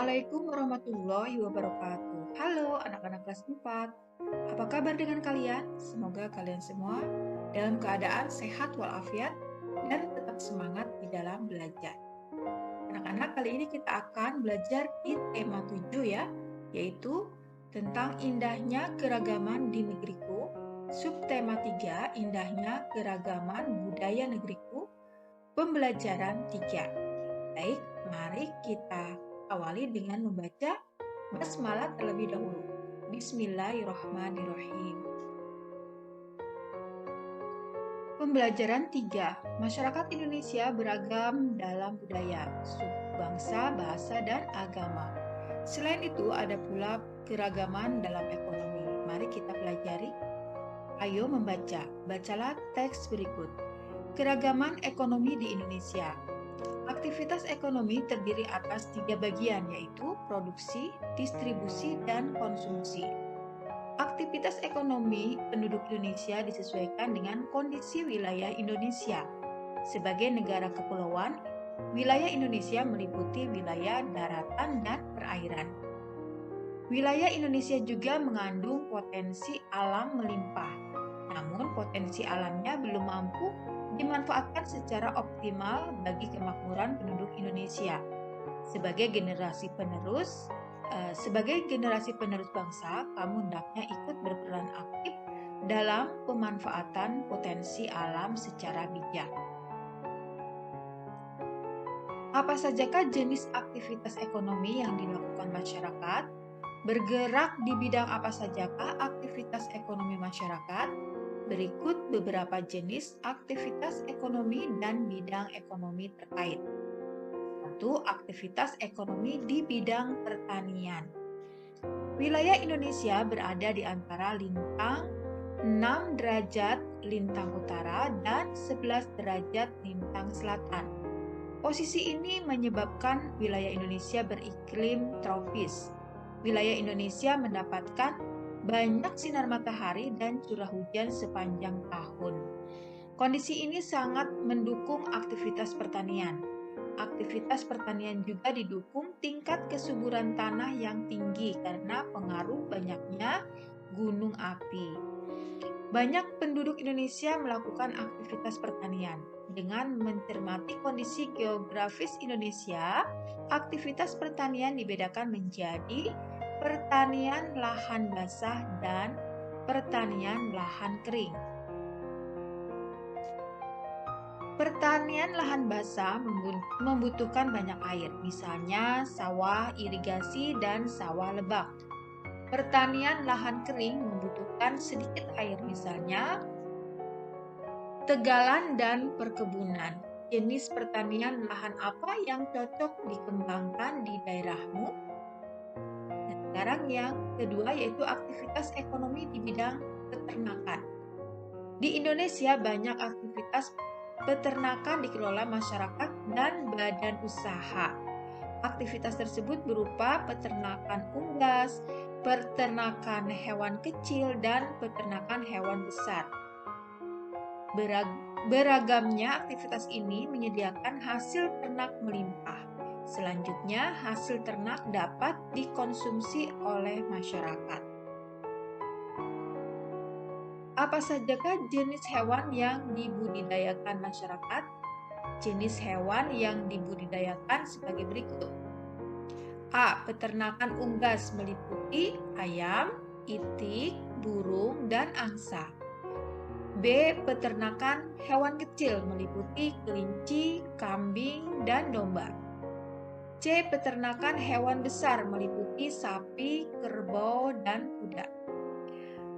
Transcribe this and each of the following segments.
Assalamualaikum warahmatullahi wabarakatuh. Halo anak-anak kelas 4. Apa kabar dengan kalian? Semoga kalian semua dalam keadaan sehat walafiat dan tetap semangat di dalam belajar. Anak-anak, kali ini kita akan belajar di tema 7 ya, yaitu tentang indahnya keragaman di negeriku. Subtema 3, indahnya keragaman budaya negeriku. Pembelajaran 3. Baik, mari kita awali dengan membaca basmalah terlebih dahulu. Bismillahirrahmanirrahim. Pembelajaran 3. Masyarakat Indonesia beragam dalam budaya, suku, bangsa, bahasa, dan agama. Selain itu, ada pula keragaman dalam ekonomi. Mari kita pelajari. Ayo membaca. Bacalah teks berikut. Keragaman ekonomi di Indonesia. Aktivitas ekonomi terdiri atas 3 bagian, yaitu produksi, distribusi, dan konsumsi. Aktivitas ekonomi penduduk Indonesia disesuaikan dengan kondisi wilayah Indonesia. Sebagai negara kepulauan, wilayah Indonesia meliputi wilayah daratan dan perairan. Wilayah Indonesia juga mengandung potensi alam melimpah, namun potensi alamnya belum mampu dimanfaatkan secara optimal bagi kemakmuran penduduk Indonesia. Sebagai generasi penerus bangsa, kamu hendaknya ikut berperan aktif dalam pemanfaatan potensi alam secara bijak. Apa sajakah jenis aktivitas ekonomi yang dilakukan masyarakat? Bergerak di bidang apa sajakah aktivitas ekonomi masyarakat? Berikut beberapa jenis aktivitas ekonomi dan bidang ekonomi terkait. 1. Aktivitas ekonomi di bidang pertanian. Wilayah Indonesia berada di antara lintang 6 derajat lintang utara dan 11 derajat lintang selatan. Posisi ini menyebabkan wilayah Indonesia beriklim tropis. Wilayah Indonesia mendapatkan banyak sinar matahari dan curah hujan sepanjang tahun. Kondisi ini sangat mendukung aktivitas pertanian. Aktivitas pertanian juga didukung tingkat kesuburan tanah yang tinggi karena pengaruh banyaknya gunung api. Banyak penduduk Indonesia melakukan aktivitas pertanian. Dengan mencermati kondisi geografis Indonesia, aktivitas pertanian dibedakan menjadi pertanian lahan basah dan pertanian lahan kering. Pertanian lahan basah membutuhkan banyak air, misalnya sawah irigasi dan sawah lebak. Pertanian lahan kering membutuhkan sedikit air, misalnya tegalan dan perkebunan. Jenis pertanian lahan apa yang cocok dikembangkan di daerahmu? Sekarang yang kedua yaitu aktivitas ekonomi di bidang peternakan. Di Indonesia banyak aktivitas peternakan dikelola masyarakat dan badan usaha. Aktivitas tersebut berupa peternakan unggas, peternakan hewan kecil, dan peternakan hewan besar. Beragamnya aktivitas ini menyediakan hasil ternak melimpah. Selanjutnya, hasil ternak dapat dikonsumsi oleh masyarakat. Apa sajakah jenis hewan yang dibudidayakan masyarakat? Jenis hewan yang dibudidayakan sebagai berikut. A. Peternakan unggas meliputi ayam, itik, burung, dan angsa. B. Peternakan hewan kecil meliputi kelinci, kambing, dan domba. C. Peternakan hewan besar meliputi sapi, kerbau, dan kuda.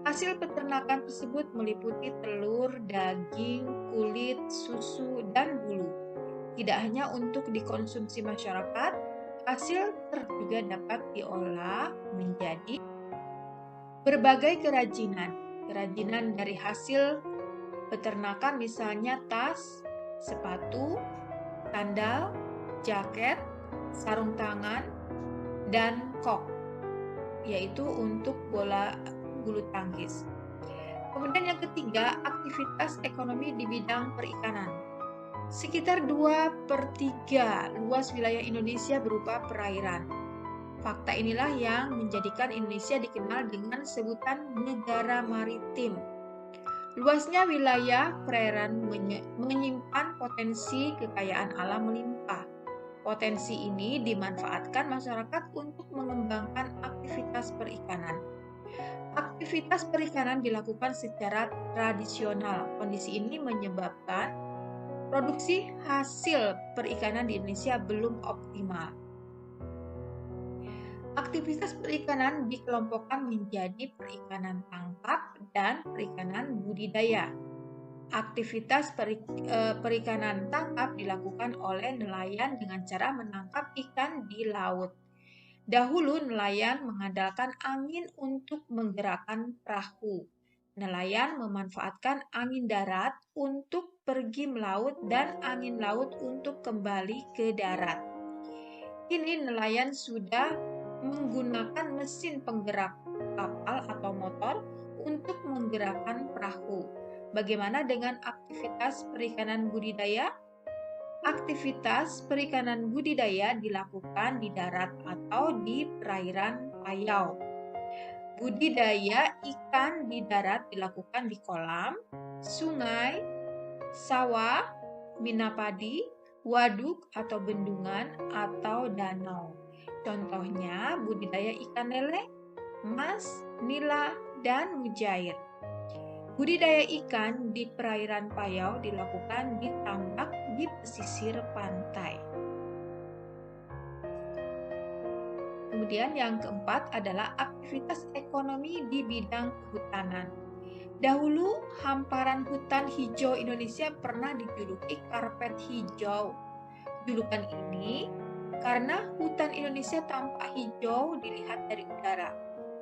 Hasil peternakan tersebut meliputi telur, daging, kulit, susu, dan bulu. Tidak hanya untuk dikonsumsi masyarakat, hasil ternak juga dapat diolah menjadi berbagai kerajinan. Kerajinan dari hasil peternakan misalnya tas, sepatu, sandal, jaket, sarung tangan, dan kok, yaitu untuk bola bulu tangkis. Kemudian yang ketiga, aktivitas ekonomi di bidang perikanan. Sekitar 2/3 luas wilayah Indonesia berupa perairan. Fakta inilah yang menjadikan Indonesia dikenal dengan sebutan negara maritim. Luasnya wilayah perairan menyimpan potensi kekayaan alam melimpah. Potensi ini dimanfaatkan masyarakat untuk mengembangkan aktivitas perikanan. Aktivitas perikanan dilakukan secara tradisional. Kondisi ini menyebabkan produksi hasil perikanan di Indonesia belum optimal. Aktivitas perikanan dikelompokkan menjadi perikanan tangkap dan perikanan budidaya. Aktivitas perikanan tangkap dilakukan oleh nelayan dengan cara menangkap ikan di laut. Dahulu nelayan mengandalkan angin untuk menggerakkan perahu. Nelayan memanfaatkan angin darat untuk pergi melaut dan angin laut untuk kembali ke darat. Kini nelayan sudah menggunakan mesin penggerak kapal atau motor untuk menggerakkan perahu. Bagaimana dengan aktivitas perikanan budidaya? Aktivitas perikanan budidaya dilakukan di darat atau di perairan payau. Budidaya ikan di darat dilakukan di kolam, sungai, sawah, minapadi, waduk atau bendungan atau danau. Contohnya budidaya ikan lele, mas, nila, dan mujair. Budidaya ikan di perairan payau dilakukan di tambak di pesisir pantai. Kemudian yang keempat adalah aktivitas ekonomi di bidang kehutanan. Dahulu, hamparan hutan hijau Indonesia pernah dijuluki karpet hijau. Julukan ini karena hutan Indonesia tampak hijau dilihat dari udara.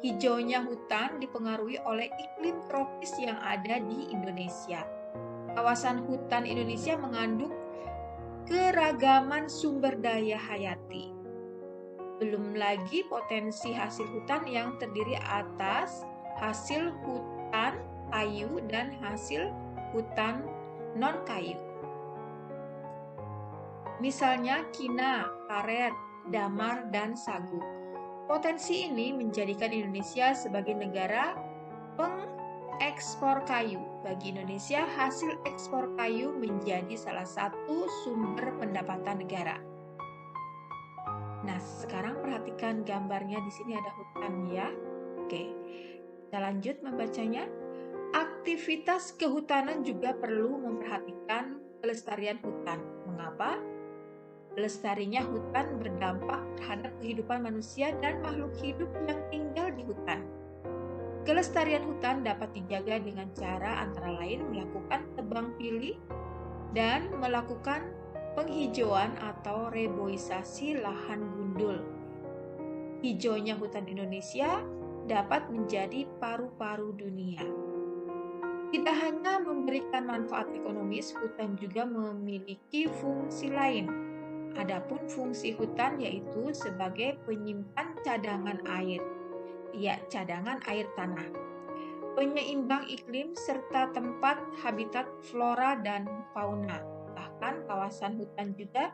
Hijaunya hutan dipengaruhi oleh iklim tropis yang ada di Indonesia. Kawasan hutan Indonesia mengandung keragaman sumber daya hayati. Belum lagi potensi hasil hutan yang terdiri atas hasil hutan kayu dan hasil hutan non-kayu. Misalnya kina, karet, damar, dan sagu. Potensi ini menjadikan Indonesia sebagai negara pengekspor kayu. Bagi Indonesia, hasil ekspor kayu menjadi salah satu sumber pendapatan negara. Nah, sekarang perhatikan gambarnya di sini ada hutan ya. Oke, kita lanjut membacanya. Aktivitas kehutanan juga perlu memperhatikan kelestarian hutan. Mengapa? Lestarinya hutan berdampak terhadap kehidupan manusia dan makhluk hidup yang tinggal di hutan. Kelestarian hutan dapat dijaga dengan cara antara lain melakukan tebang pilih dan melakukan penghijauan atau reboisasi lahan gundul. Hijaunya hutan Indonesia dapat menjadi paru-paru dunia. Tidak hanya memberikan manfaat ekonomis, hutan juga memiliki fungsi lain. Adapun fungsi hutan yaitu sebagai penyimpan cadangan air, cadangan air tanah, penyeimbang iklim serta tempat habitat flora dan fauna. Bahkan kawasan hutan juga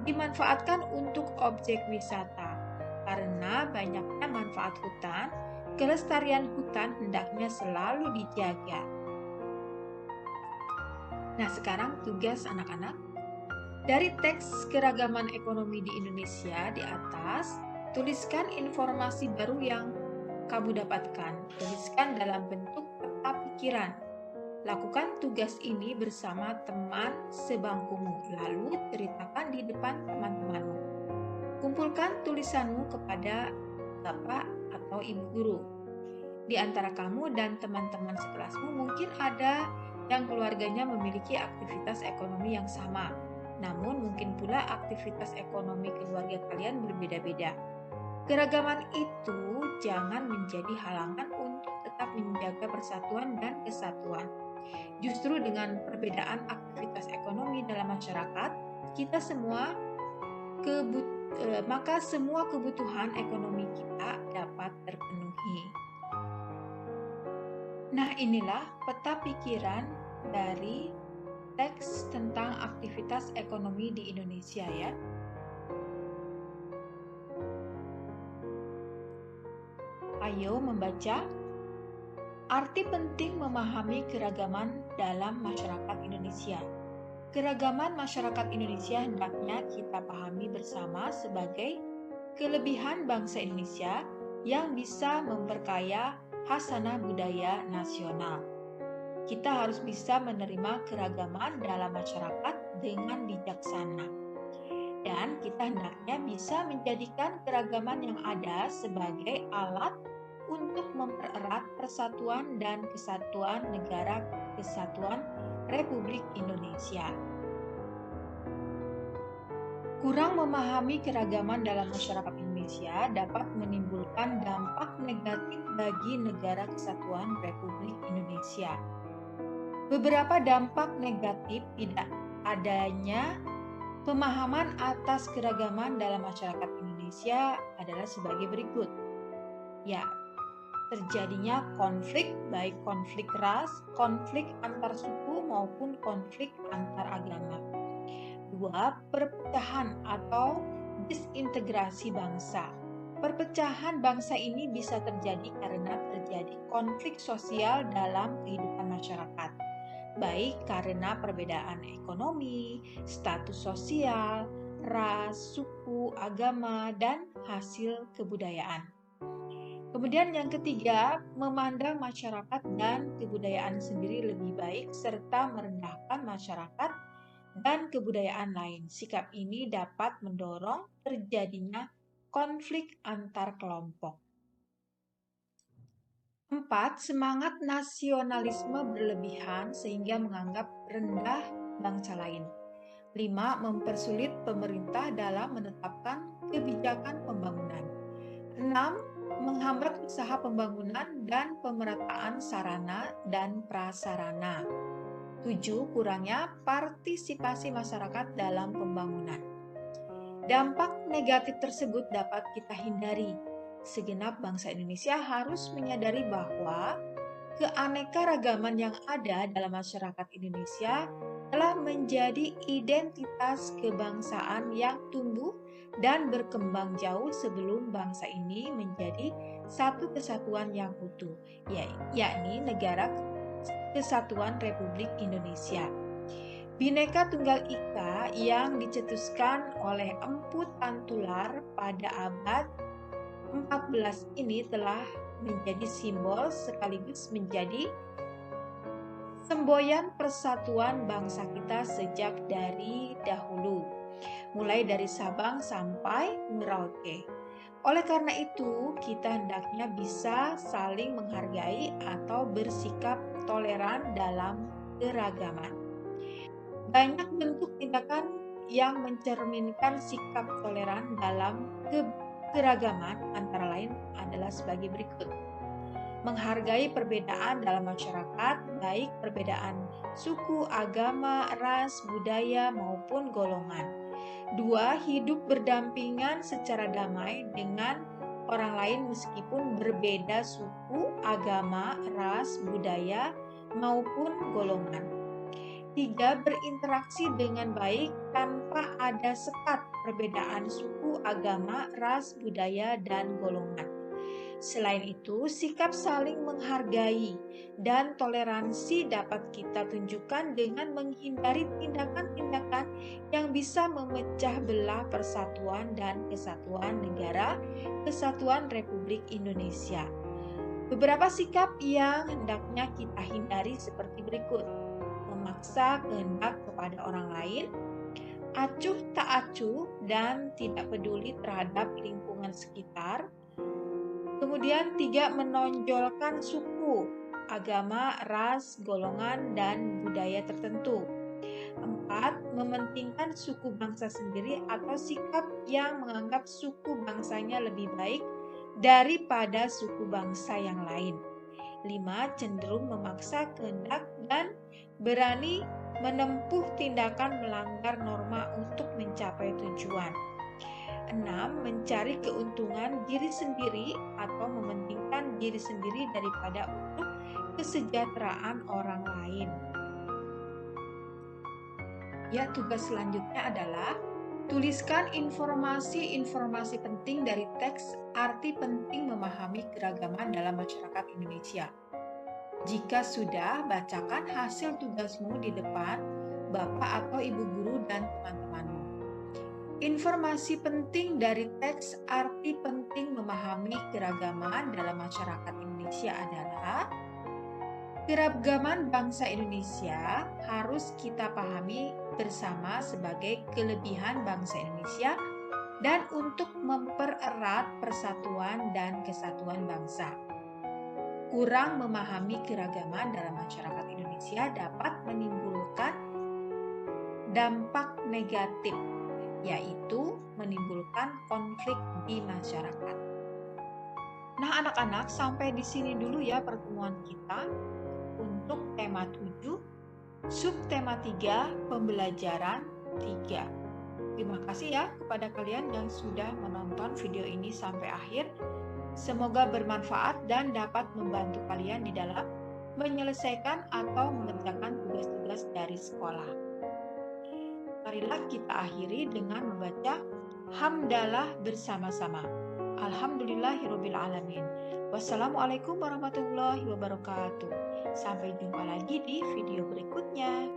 dimanfaatkan untuk objek wisata. Karena banyaknya manfaat hutan, kelestarian hutan hendaknya selalu dijaga. Nah, sekarang tugas anak-anak. Dari teks keragaman ekonomi di Indonesia di atas, tuliskan informasi baru yang kamu dapatkan. Tuliskan dalam bentuk peta pikiran. Lakukan tugas ini bersama teman sebangkumu, lalu ceritakan di depan teman-temanmu. Kumpulkan tulisanmu kepada bapak atau ibu guru. Di antara kamu dan teman-teman sekelasmu mungkin ada yang keluarganya memiliki aktivitas ekonomi yang sama. Namun mungkin pula aktivitas ekonomi keluarga kalian berbeda-beda. Keragaman itu jangan menjadi halangan untuk tetap menjaga persatuan dan kesatuan. Justru dengan perbedaan aktivitas ekonomi dalam masyarakat, maka semua kebutuhan ekonomi kita dapat terpenuhi. Nah, inilah peta pikiran dari teks tentang aktivitas ekonomi di Indonesia ya. Ayo membaca. Arti penting memahami keragaman dalam masyarakat Indonesia. Keragaman masyarakat Indonesia hendaknya kita pahami bersama sebagai kelebihan bangsa Indonesia yang bisa memperkaya khasanah budaya nasional. Kita harus bisa menerima keragaman dalam masyarakat dengan bijaksana. Dan kita hendaknya bisa menjadikan keragaman yang ada sebagai alat untuk mempererat persatuan dan kesatuan negara kesatuan Republik Indonesia. Kurang memahami keragaman dalam masyarakat Indonesia dapat menimbulkan dampak negatif bagi negara kesatuan Republik Indonesia. Beberapa dampak negatif tidak adanya pemahaman atas keragaman dalam masyarakat Indonesia adalah sebagai berikut. Ya, terjadinya konflik, baik konflik ras, konflik antar suku maupun konflik antar agama. 2. Perpecahan atau disintegrasi bangsa. Perpecahan bangsa ini bisa terjadi karena terjadi konflik sosial dalam kehidupan masyarakat, baik karena perbedaan ekonomi, status sosial, ras, suku, agama, dan hasil kebudayaan. Kemudian yang ketiga, memandang masyarakat dan kebudayaan sendiri lebih baik serta merendahkan masyarakat dan kebudayaan lain. Sikap ini dapat mendorong terjadinya konflik antar kelompok. 4. Semangat nasionalisme berlebihan sehingga menganggap rendah bangsa lain. 5. Mempersulit pemerintah dalam menetapkan kebijakan pembangunan. 6. Menghambat usaha pembangunan dan pemerataan sarana dan prasarana. 7. Kurangnya partisipasi masyarakat dalam pembangunan. Dampak negatif tersebut dapat kita hindari. Segenap bangsa Indonesia harus menyadari bahwa keanekaragaman yang ada dalam masyarakat Indonesia telah menjadi identitas kebangsaan yang tumbuh dan berkembang jauh sebelum bangsa ini menjadi satu kesatuan yang utuh, yakni negara Kesatuan Republik Indonesia. Bhinneka Tunggal Ika yang dicetuskan oleh Empu Tantular pada abad 14 ini telah menjadi simbol sekaligus menjadi semboyan persatuan bangsa kita sejak dari dahulu, mulai dari Sabang sampai Merauke. Oleh karena itu, kita hendaknya bisa saling menghargai atau bersikap toleran dalam keragaman. Banyak bentuk tindakan yang mencerminkan sikap toleran dalam keragaman antara lain adalah sebagai berikut. Menghargai perbedaan dalam masyarakat, baik perbedaan suku, agama, ras, budaya, maupun golongan. 2. Hidup berdampingan secara damai dengan orang lain meskipun berbeda suku, agama, ras, budaya, maupun golongan. 3. Berinteraksi dengan baik tanpa ada sekat perbedaan suku, agama, ras, budaya, dan golongan. Selain itu, sikap saling menghargai dan toleransi dapat kita tunjukkan dengan menghindari tindakan-tindakan yang bisa memecah belah persatuan dan kesatuan negara Kesatuan Republik Indonesia. Beberapa sikap yang hendaknya kita hindari seperti berikut. Memaksa kehendak kepada orang lain, acuh tak acuh dan tidak peduli terhadap lingkungan sekitar. Kemudian 3. Menonjolkan suku, agama, ras, golongan, dan budaya tertentu. 4. Mementingkan suku bangsa sendiri atau sikap yang menganggap suku bangsanya lebih baik daripada suku bangsa yang lain. 5. Cenderung memaksa kehendak dan berani menempuh tindakan melanggar norma untuk mencapai tujuan. 6. Mencari keuntungan diri sendiri atau mementingkan diri sendiri daripada untuk kesejahteraan orang lain. Ya, tugas selanjutnya adalah Tuliskan informasi-informasi penting dari teks, arti penting memahami keragaman dalam masyarakat Indonesia. Jika sudah, bacakan hasil tugasmu di depan Bapak atau Ibu guru dan teman-temanmu. Informasi penting dari teks, arti penting memahami keragaman dalam masyarakat Indonesia adalah keragaman bangsa Indonesia harus kita pahami bersama sebagai kelebihan bangsa Indonesia dan untuk mempererat persatuan dan kesatuan bangsa. Kurang memahami keragaman dalam masyarakat Indonesia dapat menimbulkan dampak negatif, yaitu menimbulkan konflik di masyarakat. Nah, anak-anak, sampai di sini dulu ya pertemuan kita untuk tema 7, subtema 3, pembelajaran 3. Terima kasih ya kepada kalian yang sudah menonton video ini sampai akhir. Semoga bermanfaat dan dapat membantu kalian di dalam menyelesaikan atau mengerjakan tugas-tugas dari sekolah. Marilah kita akhiri dengan membaca hamdalah bersama-sama. Alhamdulillahirabbil alamin. Wassalamualaikum warahmatullahi wabarakatuh. Sampai jumpa lagi di video berikutnya.